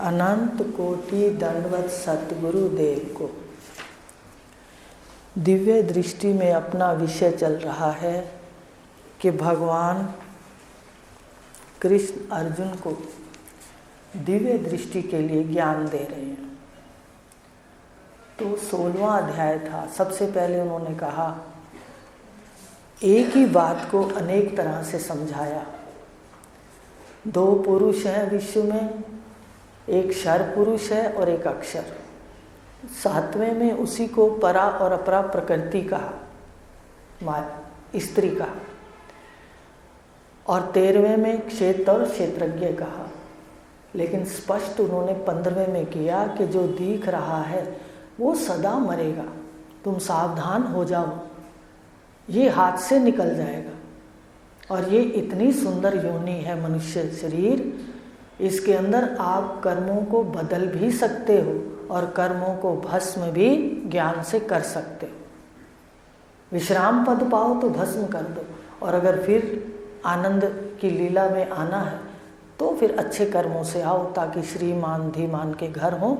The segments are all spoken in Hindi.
अनंत कोटि दंडवत सतगुरुदेव को। दिव्य दृष्टि में अपना विषय चल रहा है कि भगवान कृष्ण अर्जुन को दिव्य दृष्टि के लिए ज्ञान दे रहे हैं। तो 16वां अध्याय था। सबसे पहले उन्होंने कहा, एक ही बात को अनेक तरह से समझाया। दो पुरुष हैं विश्व में, एक क्षर पुरुष है और एक अक्षर। 7वें में उसी को परा और अपरा प्रकृति कहा, स्त्री कहा, और 13वें में क्षेत्र और क्षेत्रज्ञ कहा। लेकिन स्पष्ट उन्होंने 15वें में किया कि जो दिख रहा है वो सदा मरेगा, तुम सावधान हो जाओ, ये हाथ से निकल जाएगा। और ये इतनी सुंदर योनि है मनुष्य शरीर, इसके अंदर आप कर्मों को बदल भी सकते हो और कर्मों को भस्म भी ज्ञान से कर सकते हो। विश्राम पद पाओ तो भस्म कर दो, और अगर फिर आनंद की लीला में आना है तो फिर अच्छे कर्मों से आओ, ताकि श्रीमान धीमान के घर हो,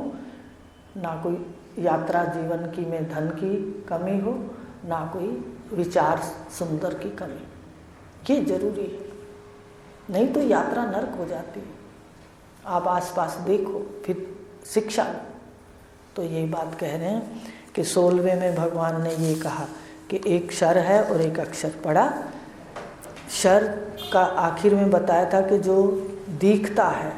ना कोई यात्रा जीवन की में धन की कमी हो, ना कोई विचार सुंदर की कमी। ये जरूरी है, नहीं तो यात्रा नरक हो जाती है। आप आसपास देखो, फिर शिक्षा लो। तो ये बात कह रहे हैं कि 16वें में भगवान ने ये कहा कि एक क्षर है और एक अक्षर पड़ा। क्षर का आखिर में बताया था कि जो दिखता है,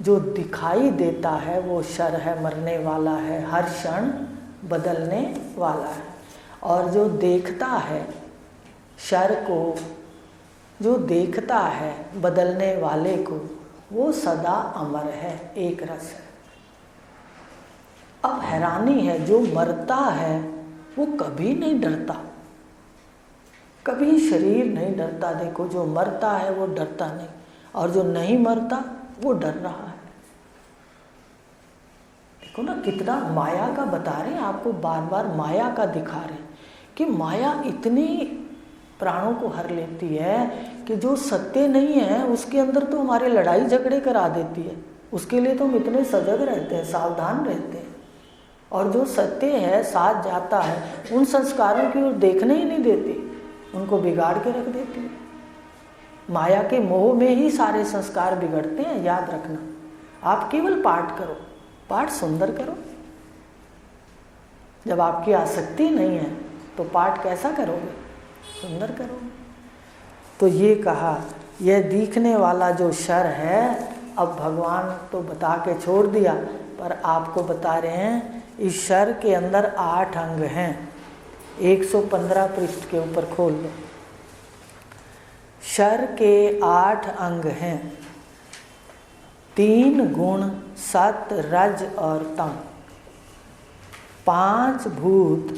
जो दिखाई देता है वो क्षर है, मरने वाला है, हर क्षण बदलने वाला है। और जो देखता है क्षर को, जो देखता है बदलने वाले को, वो सदा अमर है, एक रस है। अब हैरानी है, जो मरता है वो कभी नहीं डरता, कभी शरीर नहीं डरता। देखो, जो मरता है वो डरता नहीं, और जो नहीं मरता वो डर रहा है। देखो ना, कितना माया का बता रहे हैं आपको, बार बार माया का दिखा रहे हैं कि माया इतनी प्राणों को हर लेती है कि जो सत्य नहीं है उसके अंदर तो हमारे लड़ाई झगड़े करा देती है। उसके लिए तो हम इतने सजग रहते हैं, सावधान रहते हैं, और जो सत्य है साथ जाता है, उन संस्कारों की ओर देखने ही नहीं देती, उनको बिगाड़ के रख देती है। माया के मोह में ही सारे संस्कार बिगड़ते हैं, याद रखना। आप केवल पाठ करो, पाठ सुंदर करो। जब आपकी आसक्ति नहीं है तो पाठ कैसा करोगे? सुंदर करो। तो ये कहा, यह दिखने वाला जो क्षर है, अब भगवान तो बता के छोड़ दिया, पर आपको बता रहे हैं इस क्षर के अंदर 8 अंग हैं। 115 पृष्ठ के ऊपर खोल लो। क्षर के 8 अंग हैं, 3 गुण, सत, रज और तम, 5 भूत,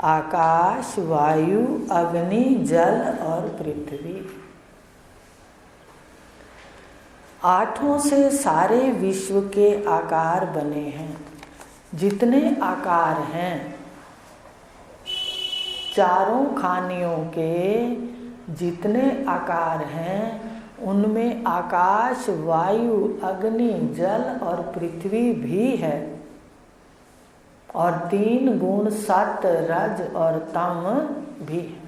आकाश, वायु, अग्नि, जल और पृथ्वी। 8 से सारे विश्व के आकार बने हैं। जितने आकार हैं, चारों खानियों के जितने आकार हैं, उनमें आकाश, वायु, अग्नि, जल और पृथ्वी भी है, और 3 गुण, सत, रज और तम भी है।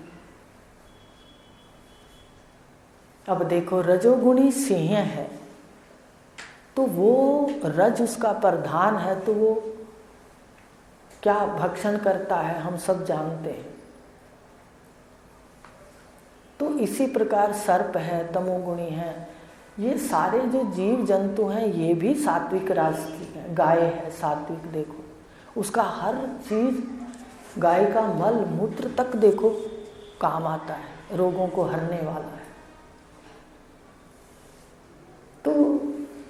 अब देखो, रजोगुणी सिंह है तो वो रज उसका प्रधान है, तो वो क्या भक्षण करता है हम सब जानते हैं। तो इसी प्रकार सर्प है, तमोगुणी है, ये सारे जो जीव जंतु हैं ये भी सात्विक राजसी है। गाय है सात्विक, देखो उसका हर चीज, गाय का मल मूत्र तक देखो काम आता है, रोगों को हरने वाला है। तो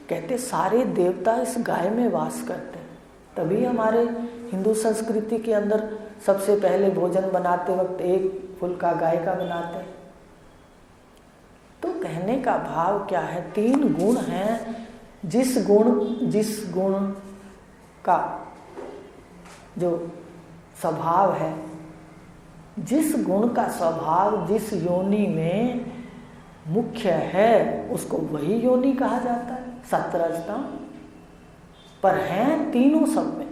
कहते सारे देवता इस गाय में वास करते हैं, तभी हमारे हिंदू संस्कृति के अंदर सबसे पहले भोजन बनाते वक्त एक फुल्का गाय का बनाते हैं। तो कहने का भाव क्या है, 3 गुण हैं। जिस गुण का जो स्वभाव है, जिस गुण का स्वभाव जिस योनि में मुख्य है, उसको वही योनि कहा जाता है। सतरजतम पर हैं तीनों सब में,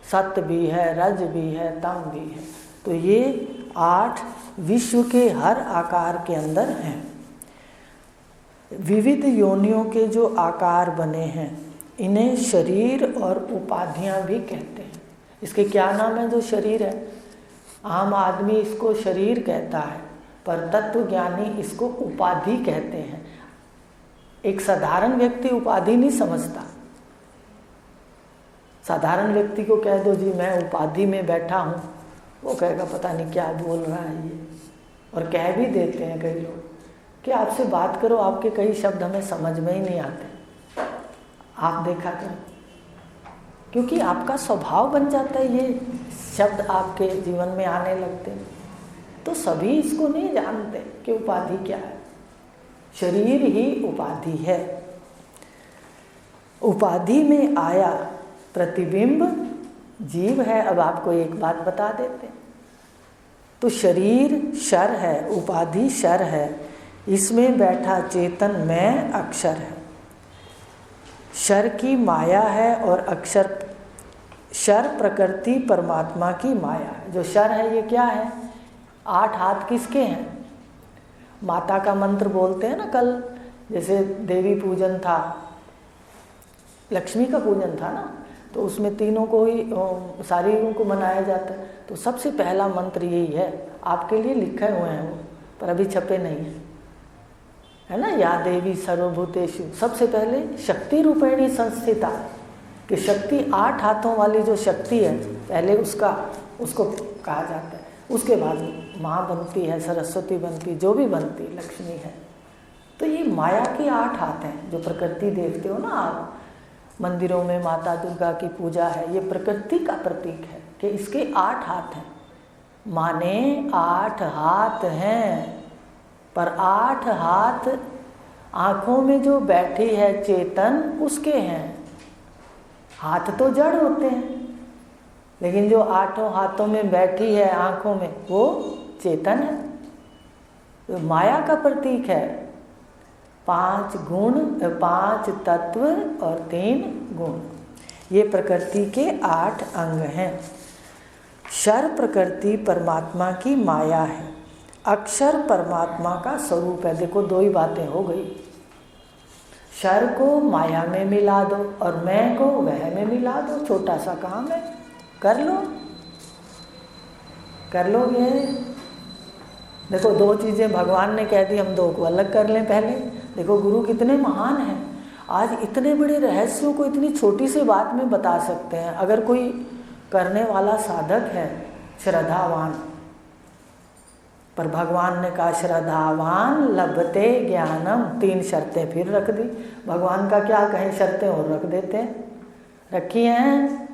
सत्य भी है, रज भी है, तम भी है। तो ये 8 विश्व के हर आकार के अंदर हैं। विविध योनियों के जो आकार बने हैं इन्हें शरीर और उपाधियां भी कहते हैं। इसके क्या नाम है? जो शरीर है, आम आदमी इसको शरीर कहता है, पर तत्वज्ञानी इसको उपाधि कहते हैं। एक साधारण व्यक्ति उपाधि नहीं समझता। साधारण व्यक्ति को कह दो जी मैं उपाधि में बैठा हूँ, वो कहेगा पता नहीं क्या बोल रहा है ये। और कह भी देते हैं कई लोग कि आपसे बात करो, आपके कई शब्द हमें समझ में ही नहीं आते। आप देखा करो, क्योंकि आपका स्वभाव बन जाता है, ये शब्द आपके जीवन में आने लगते हैं। तो सभी इसको नहीं जानते कि उपाधि क्या है। शरीर ही उपाधि है। उपाधि में आया प्रतिबिंब जीव है। अब आपको एक बात बता देते हैं। तो शरीर शर है, उपाधि शर है, इसमें बैठा चेतन मैं अक्षर है। शर की माया है और अक्षर, शर प्रकृति परमात्मा की माया है। जो शर है ये क्या है? 8 हाथ किसके हैं? माता का मंत्र बोलते हैं ना। कल जैसे देवी पूजन था, लक्ष्मी का पूजन था ना, तो उसमें तीनों को ही सारी को मनाया जाता है। तो सबसे पहला मंत्र यही है, आपके लिए लिखे हुए हैं वो, पर अभी छपे नहीं है ना। या देवी सर्वभूतेषु, सबसे पहले शक्ति रूपेणी संस्थिता, कि शक्ति 8 हाथों वाली जो शक्ति है पहले उसको कहा जाता है। उसके बाद माँ बनती है, सरस्वती बनती, जो भी बनती, लक्ष्मी है। तो ये माया के 8 हाथ हैं। जो प्रकृति देखते हो ना आप मंदिरों में, माता दुर्गा की पूजा है, ये प्रकृति का प्रतीक है कि इसके 8 हाथ हैं। माने 8 हाथ हैं, पर 8 हाथ आँखों में जो बैठी है चेतन उसके हैं। हाथ तो जड़ होते हैं, लेकिन जो 8 हाथों में बैठी है आँखों में वो चेतन है। तो माया का प्रतीक है। 5 गुण, 5 तत्व और 3 गुण, ये प्रकृति के 8 अंग हैं। शर प्रकृति परमात्मा की माया है, अक्षर परमात्मा का स्वरूप है। देखो 2 ही बातें हो गई। शर को माया में मिला दो और मैं को वह में मिला दो। छोटा सा काम है, कर लोगे। देखो 2 चीज़ें भगवान ने कह दी, हम 2 को अलग कर लें पहले। देखो गुरु कितने महान हैं, आज इतने बड़े रहस्यों को इतनी छोटी सी बात में बता सकते हैं। अगर कोई करने वाला साधक है श्रद्धावान, पर भगवान ने कहा श्रद्धावान लभते ज्ञानम, 3 शर्तें फिर रख दी। भगवान का क्या कहें, शर्तें और रख देते हैं, रखी हैं।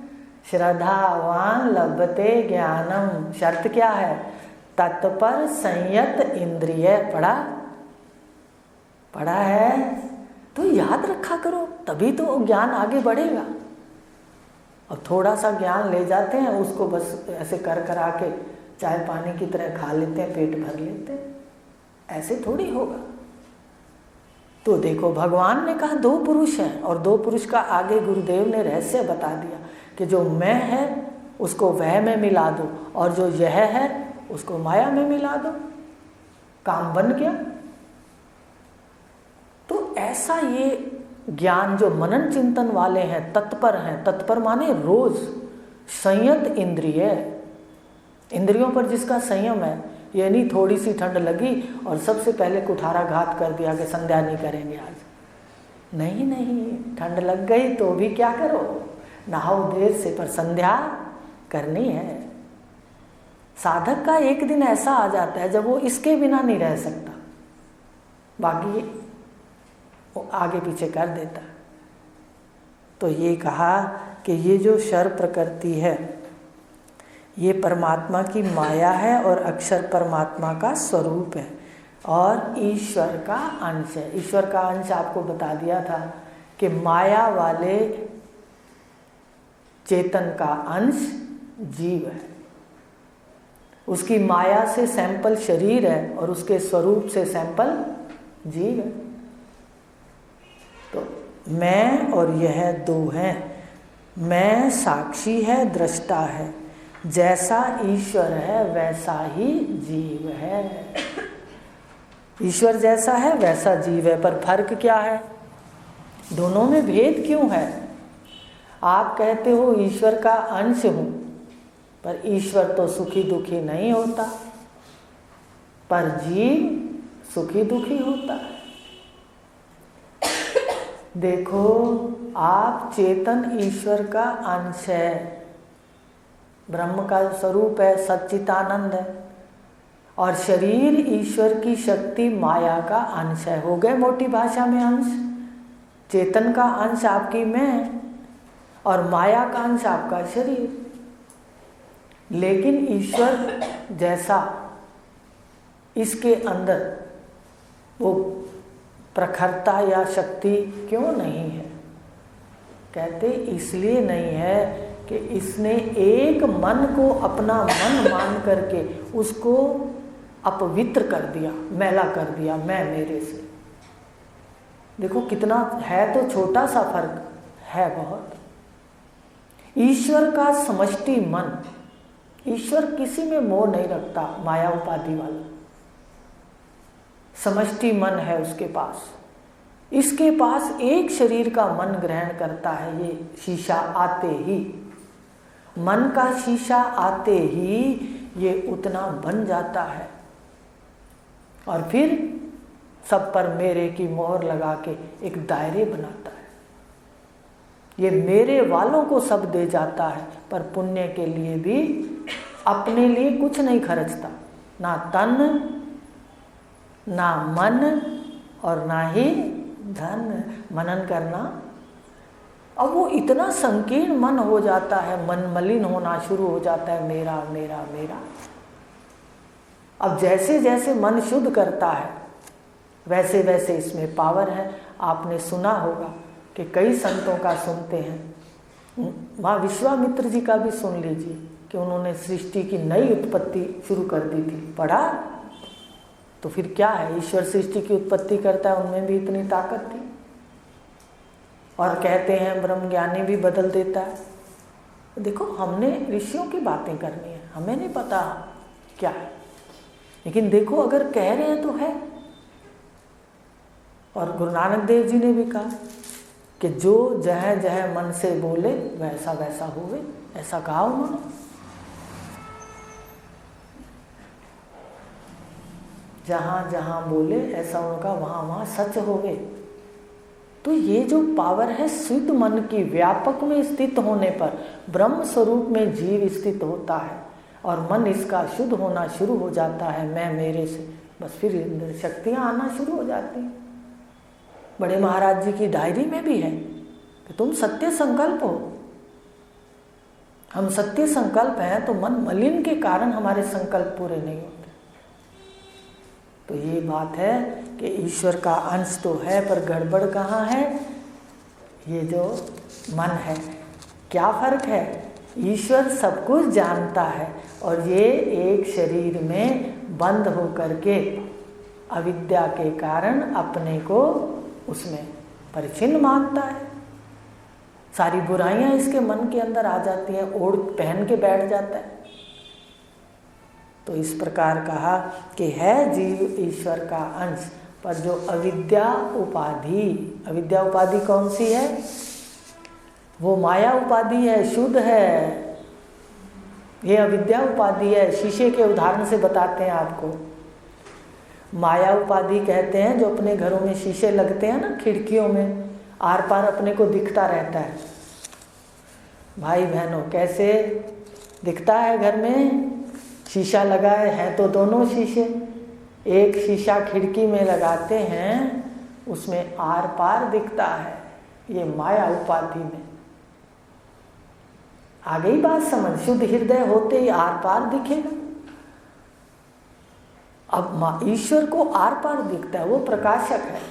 श्रद्धावान लभते ज्ञानम, शर्त क्या है? तत्पर संयत इंद्रिय। पढ़ा है तो याद रखा करो, तभी तो ज्ञान आगे बढ़ेगा। अब थोड़ा सा ज्ञान ले जाते हैं, उसको बस ऐसे कर करा के चाय पानी की तरह खा लेते हैं, पेट भर लेते हैं, ऐसे थोड़ी होगा। तो देखो भगवान ने कहा 2 पुरुष हैं, और 2 पुरुष का आगे गुरुदेव ने रहस्य बता दिया कि जो मैं है उसको वह में मिला दो, और जो यह है उसको माया में मिला दो, काम बन गया। तो ऐसा ये ज्ञान जो मनन चिंतन वाले हैं, तत्पर हैं, तत्पर माने रोज, संयत इंद्रिय, इंद्रियों पर जिसका संयम है, ये नहीं थोड़ी सी ठंड लगी और सबसे पहले कुठाराघात कर दिया कि संध्या नहीं करेंगे आज। नहीं, ठंड लग गई तो भी क्या करो, नहाओ देर से, पर संध्या करनी है। साधक का एक दिन ऐसा आ जाता है जब वो इसके बिना नहीं रह सकता, बाकी वो आगे पीछे कर देता। तो ये कहा कि ये जो शर प्रकृति है ये परमात्मा की माया है और अक्षर परमात्मा का स्वरूप है और ईश्वर का अंश है। ईश्वर का अंश आपको बता दिया था कि माया वाले चेतन का अंश जीव है, उसकी माया से सैंपल शरीर है और उसके स्वरूप से सैंपल जीव है। तो मैं और यह दो हैं। मैं साक्षी है, दृष्टा है। जैसा ईश्वर है वैसा ही जीव है। ईश्वर जैसा है वैसा जीव है, पर फर्क क्या है? दोनों में भेद क्यों है? आप कहते हो ईश्वर का अंश हूँ, पर ईश्वर तो सुखी दुखी नहीं होता, पर जीव सुखी दुखी होता है। देखो, आप चेतन ईश्वर का अंश है, ब्रह्म का स्वरूप है, सच्चिदानंद है, और शरीर ईश्वर की शक्ति माया का अंश है। हो गए मोटी भाषा में अंश। चेतन का अंश आपकी मैं और माया का अंश आपका शरीर। लेकिन ईश्वर जैसा इसके अंदर वो प्रखरता या शक्ति क्यों नहीं है? कहते इसलिए नहीं है कि इसने एक मन को अपना मन मान करके उसको अपवित्र कर दिया, मैला कर दिया, मैं मेरे से। देखो कितना है, तो छोटा सा फर्क है बहुत। ईश्वर का समष्टि मन, ईश्वर किसी में मोह नहीं रखता, माया उपाधि वाला समष्टि मन है उसके पास। इसके पास एक शरीर का मन ग्रहण करता है। ये शीशा आते ही, मन का शीशा आते ही ये उतना बन जाता है, और फिर सब पर मेरे की मोहर लगा के एक दायरे बनाता है। ये मेरे वालों को सब दे जाता है, पर पुण्य के लिए भी अपने लिए कुछ नहीं खर्चता, ना तन ना मन और ना ही धन। मनन करना, अब वो इतना संकीर्ण मन हो जाता है, मन मलिन होना शुरू हो जाता है, मेरा मेरा मेरा। अब जैसे जैसे मन शुद्ध करता है वैसे वैसे इसमें पावर है। आपने सुना होगा कि कई संतों का सुनते हैं, वहाँ विश्वामित्र जी का भी सुन लीजिए कि उन्होंने सृष्टि की नई उत्पत्ति शुरू कर दी थी। पढ़ा? तो फिर क्या है, ईश्वर सृष्टि की उत्पत्ति करता है, उनमें भी इतनी ताकत थी। और कहते हैं ब्रह्मज्ञानी भी बदल देता है। देखो, हमने ऋषियों की बातें करनी है, हमें नहीं पता क्या है, लेकिन देखो अगर कह रहे हैं तो है। और गुरु नानक देव जी ने भी कहा कि जो जह जह मन से बोले वैसा वैसा होवे, ऐसा कहा उन्होंने। जहाँ जहाँ बोले ऐसा उनका वहाँ वहाँ सच होवे। तो ये जो पावर है शुद्ध मन की, व्यापक में स्थित होने पर ब्रह्म स्वरूप में जीव स्थित होता है, और मन इसका शुद्ध होना शुरू हो जाता है, मैं मेरे से, बस फिर शक्तियाँ आना शुरू हो जाती हैं। बड़े महाराज जी की डायरी में भी है कि तुम सत्य संकल्प हो। हम सत्य संकल्प हैं तो मन मलिन के कारण हमारे संकल्प पूरे नहीं होते। तो ये बात है कि ईश्वर का अंश तो है, पर गड़बड़ कहाँ है? ये जो मन है। क्या फर्क है? ईश्वर सब कुछ जानता है, और ये एक शरीर में बंद होकर के अविद्या के कारण अपने को उसमें परिचिन्न मानता है। सारी बुराइयां इसके मन के अंदर आ जाती हैं, ओढ़ पहन के बैठ जाता है। तो इस प्रकार कहा कि है जीव ईश्वर का अंश, पर जो अविद्या उपाधि, अविद्या उपाधि कौन सी है? वो माया उपाधि है, शुद्ध है। ये अविद्या उपाधि है। शीशे के उदाहरण से बताते हैं आपको। माया उपाधि कहते हैं जो अपने घरों में शीशे लगते हैं ना, खिड़कियों में, आर पार अपने को दिखता रहता है। भाई बहनों, कैसे दिखता है? घर में शीशा लगा है तो दोनों शीशे, एक शीशा खिड़की में लगाते हैं, उसमें आर पार दिखता है। ये माया उपाधि में आ गई बात समझ। शुद्ध हृदय होते ही आर पार दिखेगा। अब ईश्वर को आर पार दिखता है, वो प्रकाशक है,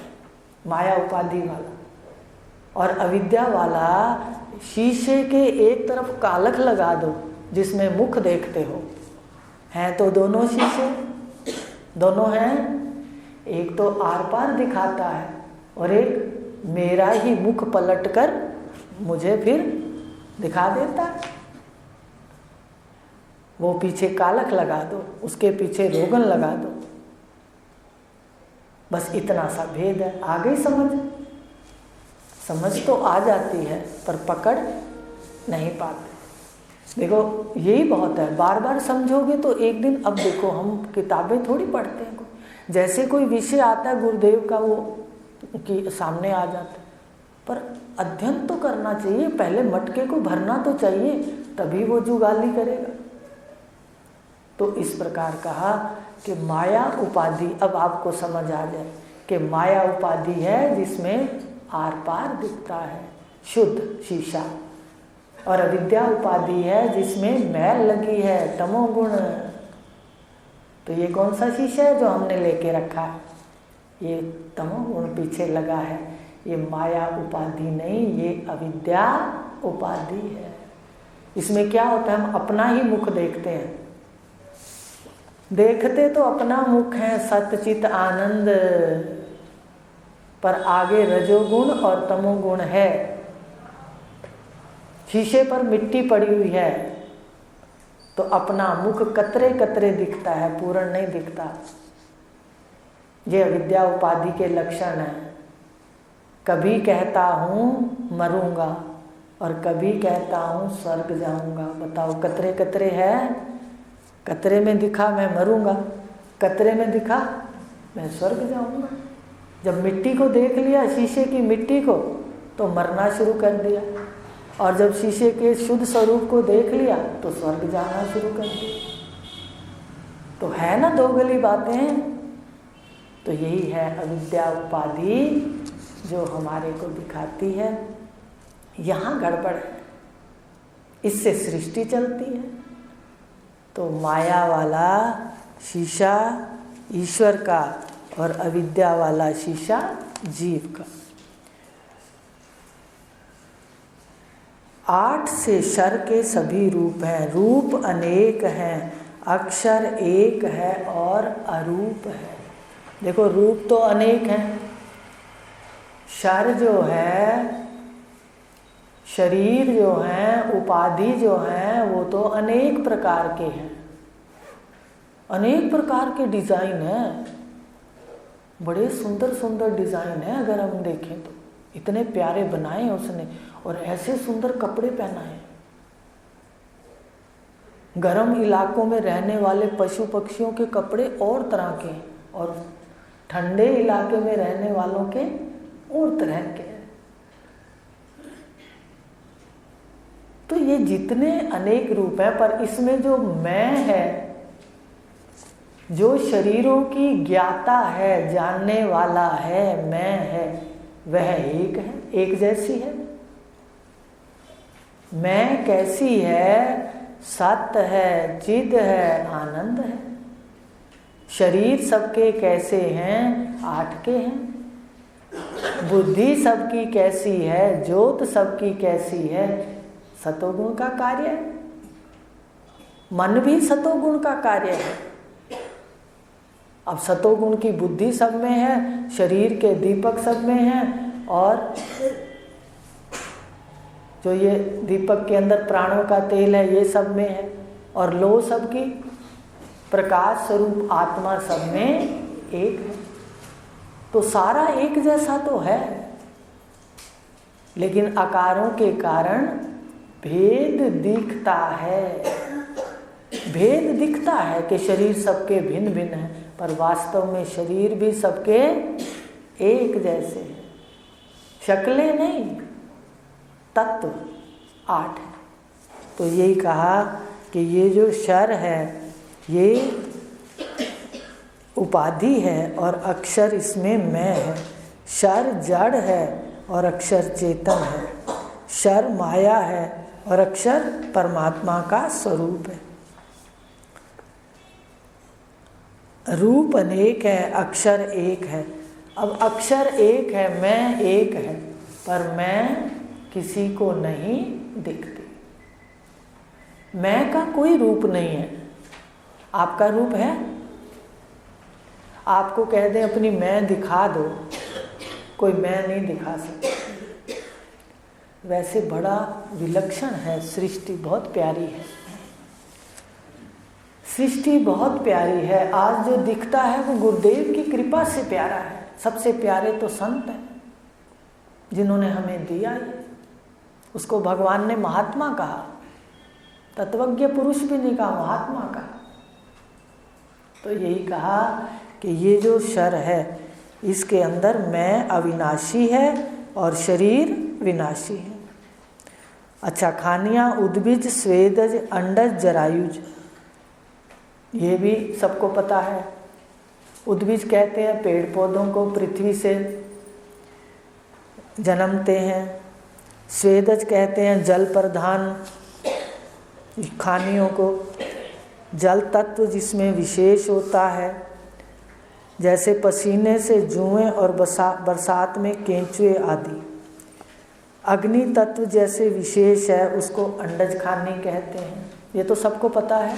माया उपाधि वाला। और अविद्या वाला शीशे के एक तरफ कालख लगा दो जिसमें मुख देखते हो, हैं तो दोनों शीशे, दोनों हैं। एक तो आर पार दिखाता है और एक मेरा ही मुख पलटकर मुझे फिर दिखा देता है। वो पीछे कालख लगा दो, उसके पीछे रोगन लगा दो, बस इतना सा भेद है। आ गई समझ? समझ तो आ जाती है पर पकड़ नहीं पाते। देखो यही बहुत है, बार बार समझोगे तो एक दिन, अब देखो हम किताबें थोड़ी पढ़ते हैं, जैसे कोई विषय आता है गुरुदेव का वो कि सामने आ जाता है, पर अध्ययन तो करना चाहिए, पहले मटके को भरना तो चाहिए, तभी वो जुगाली करेगा। तो इस प्रकार कहा कि माया उपाधि, अब आपको समझ आ जाए कि माया उपाधि है जिसमें आर पार दिखता है शुद्ध शीशा, और अविद्या उपाधि है जिसमें मैल लगी है तमोगुण। तो ये कौन सा शीशा है जो हमने लेके रखा है? ये तमोगुण पीछे लगा है। ये माया उपाधि नहीं, ये अविद्या उपाधि है। इसमें क्या होता है, हम अपना ही मुख देखते हैं, देखते तो अपना मुख है सतचित आनंद, पर आगे रजोगुण और तमोगुण है। शीशे पर मिट्टी पड़ी हुई है तो अपना मुख कतरे कतरे दिखता है, पूर्ण नहीं दिखता। ये अविद्या उपाधि के लक्षण हैं। कभी कहता हूँ मरूंगा और कभी कहता हूँ स्वर्ग जाऊंगा। बताओ, कतरे कतरे है। कतरे में दिखा मैं मरूंगा, कतरे में दिखा मैं स्वर्ग जाऊंगा। जब मिट्टी को देख लिया, शीशे की मिट्टी को, तो मरना शुरू कर दिया, और जब शीशे के शुद्ध स्वरूप को देख लिया तो स्वर्ग जाना शुरू कर दिया। तो है ना दो गली बातें। तो यही है अविद्या उपाधि जो हमारे को दिखाती है यहाँ गड़बड़ है, इससे सृष्टि चलती है। तो माया वाला शीशा ईश्वर का और अविद्या वाला शीशा जीव का। 8 से शर के सभी रूप हैं। रूप अनेक हैं, अक्षर एक है और अरूप है। देखो रूप तो अनेक हैं, शर जो है, शरीर जो हैं, उपाधि जो हैं, वो तो अनेक प्रकार के हैं, अनेक प्रकार के डिज़ाइन हैं, बड़े सुंदर सुंदर डिज़ाइन है। अगर हम देखें तो इतने प्यारे बनाए उसने, और ऐसे सुंदर कपड़े पहनाए। गर्म इलाकों में रहने वाले पशु पक्षियों के कपड़े और तरह के, और ठंडे इलाके में रहने वालों के और तरह के। तो ये जितने अनेक रूप हैं, पर इसमें जो मैं है, जो शरीरों की ज्ञाता है, जानने वाला है, मैं है, वह एक है, एक जैसी है। मैं कैसी है? सत्य है, चिद है, आनंद है। शरीर सबके कैसे हैं? 8 के हैं। बुद्धि सबकी कैसी है? ज्योत सबकी कैसी है? सतोगुण का कार्य है। मन भी सतोगुण का कार्य है। अब सतोगुण की बुद्धि सब में है, शरीर के दीपक सब में है, और जो ये दीपक के अंदर प्राणों का तेल है ये सब में है, और लो सब की प्रकाश स्वरूप आत्मा सब में एक है। तो सारा एक जैसा तो है, लेकिन आकारों के कारण भेद दिखता है। भेद दिखता है कि शरीर सबके भिन्न भिन्न है, पर वास्तव में शरीर भी सबके एक जैसे हैं। शक्लें नहीं, तत्व 8 है। तो यही कहा कि ये जो शर है ये उपाधि है, और अक्षर इसमें मैं है। शर जड़ है और अक्षर चेतन है। शर माया है और अक्षर परमात्मा का स्वरूप है। रूप अनेक है, अक्षर एक है। अब अक्षर एक है, मैं एक है, पर मैं किसी को नहीं दिखती। मैं का कोई रूप नहीं है। आपका रूप है? आपको कह दें अपनी मैं दिखा दो, कोई मैं नहीं दिखा सकता। वैसे बड़ा विलक्षण है सृष्टि, बहुत प्यारी है सृष्टि, बहुत प्यारी है। आज जो दिखता है वो गुरुदेव की कृपा से प्यारा है। सबसे प्यारे तो संत हैं जिन्होंने हमें दिया ये। उसको भगवान ने महात्मा कहा, तत्वज्ञ पुरुष भी नहीं कहा, महात्मा कहा। तो यही कहा कि ये जो शर है इसके अंदर मैं अविनाशी है और शरीर विनाशी है। अच्छा, खानियाँ उद्भिज, स्वेदज, अंडज, जरायुज, ये भी सबको पता है। उद्भिज कहते हैं पेड़ पौधों को, पृथ्वी से जन्मते हैं। स्वेदज कहते हैं जल प्रधान खानियों को, जल तत्व जिसमें विशेष होता है, जैसे पसीने से जुएं और बरसात में केंचुए आदि। अग्नि तत्व जैसे विशेष है उसको अंडज खानी कहते हैं, ये तो सबको पता है।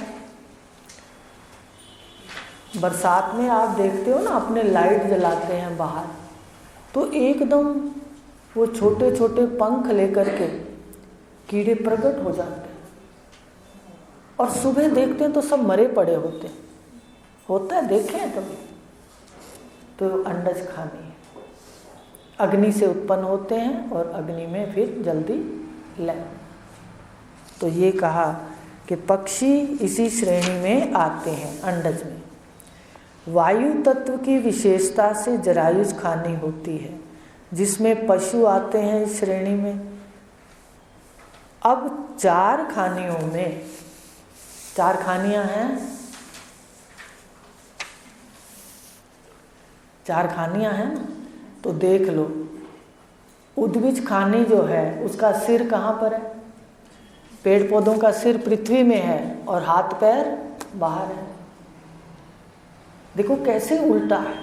बरसात में आप देखते हो ना, अपने लाइट जलाते हैं बाहर तो एकदम वो छोटे छोटे पंख लेकर के कीड़े प्रकट हो जाते हैं, और सुबह देखते हैं तो सब मरे पड़े होते हैं। होता है, देखे हैं कभी? तो अंडज खानी है, अग्नि से उत्पन्न होते हैं और अग्नि में फिर जल्दी लय। तो ये कहा कि पक्षी इसी श्रेणी में आते हैं, अंडज में। वायु तत्व की विशेषता से जरायुज खानी होती है, जिसमें पशु आते हैं इस श्रेणी में। अब 4 खानियों में 4 खानियां हैं, 4 खानियां हैं ना, तो देख लो। उद्भिज खानी जो है उसका सिर कहाँ पर है? पेड़ पौधों का सिर पृथ्वी में है और हाथ पैर बाहर है। देखो कैसे उल्टा है।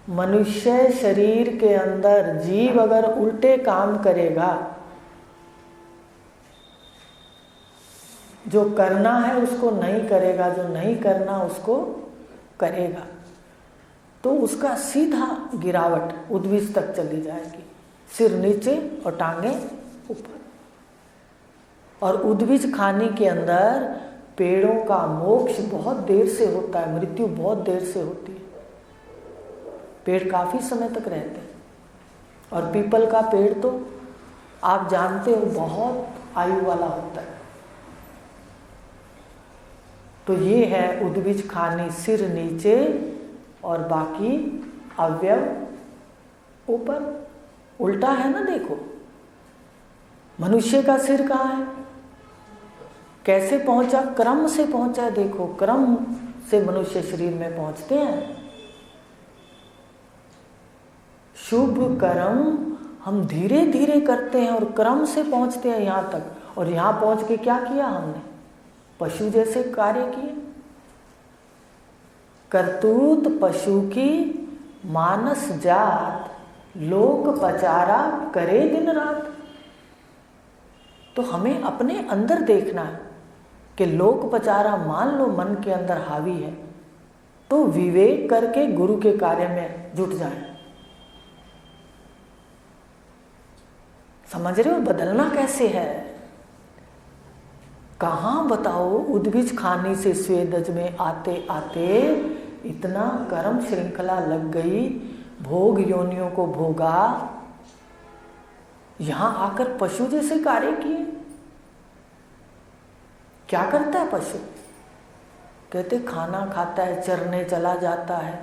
मनुष्य शरीर के अंदर जीव अगर उल्टे काम करेगा, जो करना है उसको नहीं करेगा, जो नहीं करना उसको करेगा, तो उसका सीधा गिरावट उद्भिज तक चली जाएगी, सिर नीचे और टांगे ऊपर। और उद्भिज खाने के अंदर पेड़ों का मोक्ष बहुत देर से होता है, मृत्यु बहुत देर से होती है। पेड़ काफी समय तक रहते हैं, और पीपल का पेड़ तो आप जानते हो बहुत आयु वाला होता है। तो ये है उद्भिज खानी, सिर नीचे और बाकी अवयव ऊपर। उल्टा है ना, देखो मनुष्य का सिर कहाँ है, कैसे पहुंचा? क्रम से पहुंचा है। देखो क्रम से मनुष्य शरीर में पहुंचते हैं। शुभ कर्म हम धीरे धीरे करते हैं और क्रम से पहुंचते हैं यहाँ तक। और यहाँ पहुंच के क्या किया हमने? पशु जैसे कार्य किए। करतूत पशु की मानस जात, लोक पचारा करे दिन रात। तो हमें अपने अंदर देखना है कि लोक पचारा मान लो मन के अंदर हावी है, तो विवेक करके गुरु के कार्य में जुट जाए। समझ रहे हो बदलना कैसे है? कहाँ बताओ, उद्भिज खानी से स्वेदज में आते आते इतना कर्म श्रृंखला लग गई, भोग योनियों को भोगा, यहां आकर पशु जैसे कार्य किए। क्या करता है पशु? कहते खाना खाता है, चरने चला जाता है,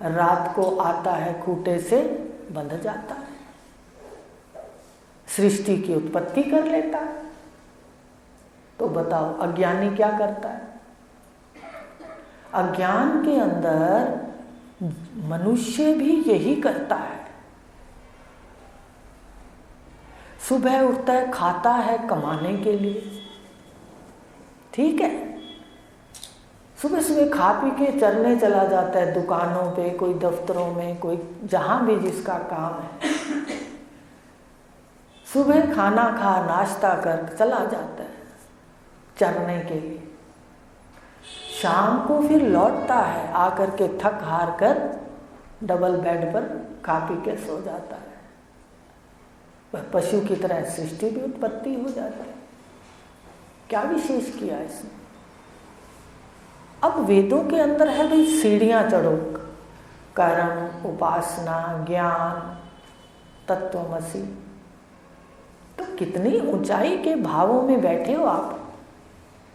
रात को आता है, खूंटे से बंध जाता है, सृष्टि की उत्पत्ति कर लेता है। तो बताओ अज्ञानी क्या करता है? अज्ञान के अंदर मनुष्य भी यही करता है। सुबह उठता है, खाता है कमाने के लिए, ठीक है, सुबह सुबह खा पी के चरने चला जाता है, दुकानों पे, कोई दफ्तरों में, कोई जहां भी जिसका काम है। सुबह खाना खा, नाश्ता कर चला जाता है चरने के लिए। शाम को फिर लौटता है, आकर के थक हार कर डबल बेड पर खा पी के सो जाता है। वह पशु की तरह सृष्टि भी उत्पत्ति हो जाती है। क्या विशेष किया इसने? अब वेदों के अंदर है भाई सीढ़ियां चढ़ो, कर्म, उपासना, ज्ञान, तत्वमसि। तो कितनी ऊंचाई के भावों में बैठे हो आप।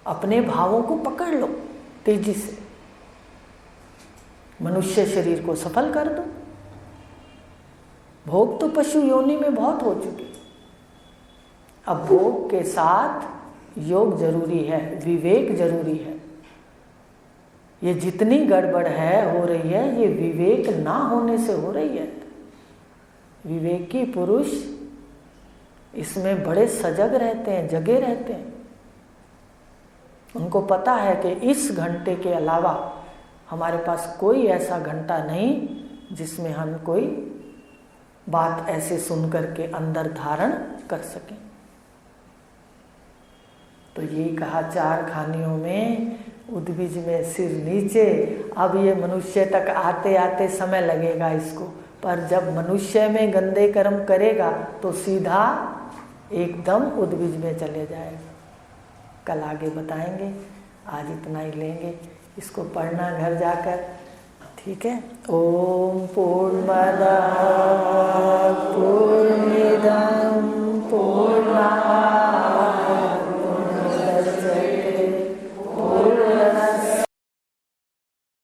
अपने भावों को पकड़ लो तेजी से, मनुष्य शरीर को सफल कर दो। भोग तो पशु योनि में बहुत हो चुकी, अब भोग के साथ योग जरूरी है, विवेक जरूरी है। ये जितनी गड़बड़ है हो रही है, ये विवेक ना होने से हो रही है। विवेकी पुरुष इसमें बड़े सजग रहते हैं, जगे रहते हैं। उनको पता है कि इस घंटे के अलावा हमारे पास कोई ऐसा घंटा नहीं जिसमें हम कोई बात ऐसे सुन करके अंदर धारण कर सकें। तो यही कहा, चार खानियों में उद्भिज में सिर नीचे। अब ये मनुष्य तक आते आते समय लगेगा इसको, पर जब मनुष्य में गंदे कर्म करेगा तो सीधा एकदम उद्भिज में चले जाएगा। कल आगे बताएंगे, आज इतना ही लेंगे। इसको पढ़ना घर जाकर, ठीक है। ओम पूर्णमदः